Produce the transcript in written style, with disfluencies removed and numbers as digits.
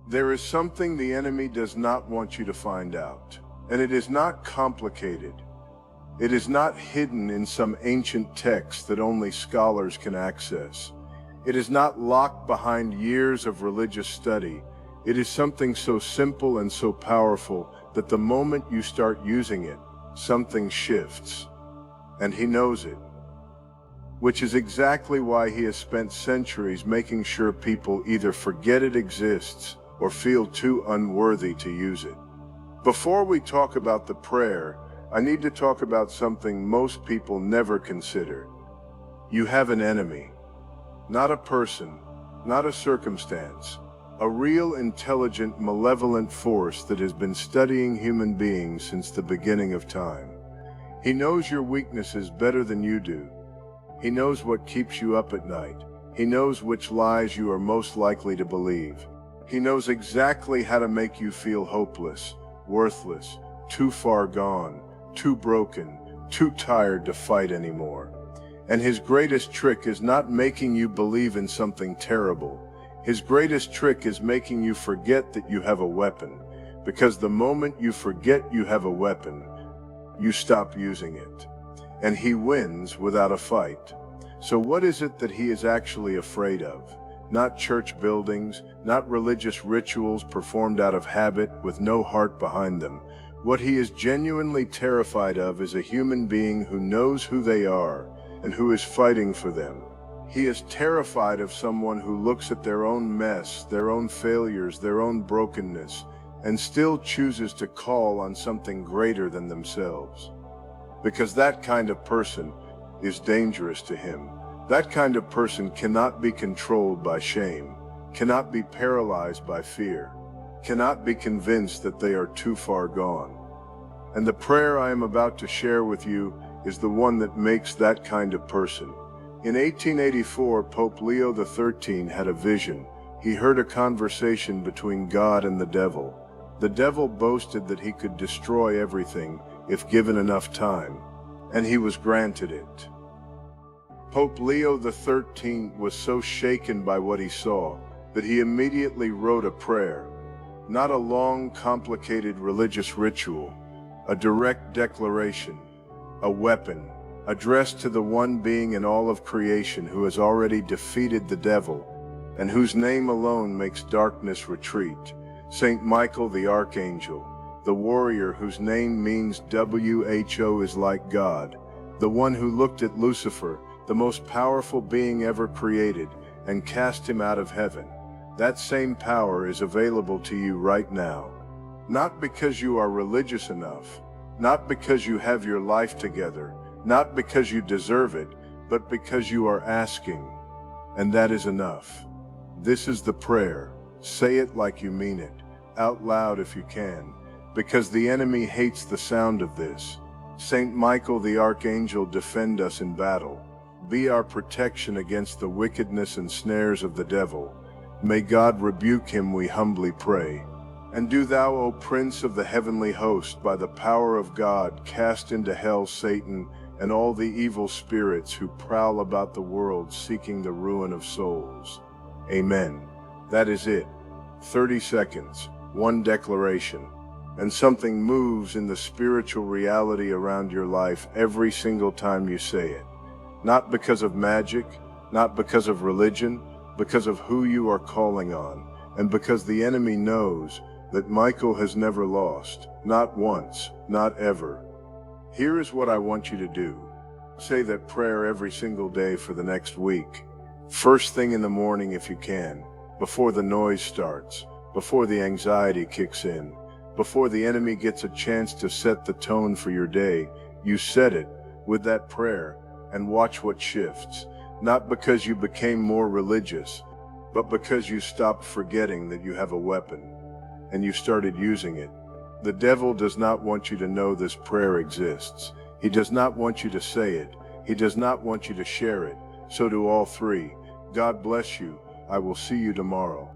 There is something the enemy does not want you to find out, and it is not complicated. It is not hidden in some ancient text that only scholars can access. It is not locked behind years of religious study. It is something so simple and so powerful that the moment you start using it, something shifts. And he knows it. Which is exactly why he has spent centuries making sure people either forget it exists or feel too unworthy to use it. Before we talk about the prayer, I need to talk about something most people never consider. You have an enemy. Not a person, not a circumstance. A real, intelligent, malevolent force that has been studying human beings since the beginning of time. He knows your weaknesses better than you do. He knows what keeps you up at night. He knows which lies you are most likely to believe. He knows exactly how to make you feel hopeless, worthless, too far gone, too broken, too tired to fight anymore. And his greatest trick is not making you believe in something terrible. His greatest trick is making you forget that you have a weapon, because the moment you forget you have a weapon, you stop using it. And he wins without a fight. So what is it that he is actually afraid of? Not church buildings, not religious rituals performed out of habit with no heart behind them. What he is genuinely terrified of is a human being who knows who they are and who is fighting for them. He is terrified of someone who looks at their own mess, their own failures, their own brokenness, and still chooses to call on something greater than themselves. Because that kind of person is dangerous to him. That kind of person cannot be controlled by shame, cannot be paralyzed by fear, cannot be convinced that they are too far gone. And the prayer I am about to share with you is the one that makes that kind of person. In 1884, Pope Leo XIII had a vision. He heard a conversation between God and the devil. The devil boasted that he could destroy everything if given enough time, and he was granted it. Pope Leo XIII was so shaken by what he saw that he immediately wrote a prayer, not a long, complicated religious ritual, a direct declaration, a weapon, addressed to the one being in all of creation who has already defeated the devil and whose name alone makes darkness retreat, Saint Michael the Archangel, the warrior whose name means WHO is like God, the one who looked at Lucifer, the most powerful being ever created, and cast him out of heaven. That same power is available to you right now. Not because you are religious enough, not because you have your life together, not because you deserve it, but because you are asking. And that is enough. This is the prayer. Say it like you mean it, out loud if you can, because the enemy hates the sound of this. Saint Michael the Archangel, defend us in battle. Be our protection against the wickedness and snares of the devil. May God rebuke him, we humbly pray. And do thou, O Prince of the heavenly host, by the power of God, cast into hell Satan and all the evil spirits who prowl about the world seeking the ruin of souls. Amen. That is it. 30 seconds, one declaration, and something moves in the spiritual reality around your life every single time you say it. Not because of magic, not because of religion, because of who you are calling on, and because the enemy knows that Michael has never lost, not once, not ever. Here is what I want you to do. Say that prayer every single day for the next week. First thing in the morning if you can, before the noise starts, before the anxiety kicks in, before the enemy gets a chance to set the tone for your day. You set it with that prayer and watch what shifts. Not because you became more religious, but because you stopped forgetting that you have a weapon and you started using it. The devil does not want you to know this prayer exists. He does not want you to say it. He does not want you to share it. So do all three. God bless you. I will see you tomorrow.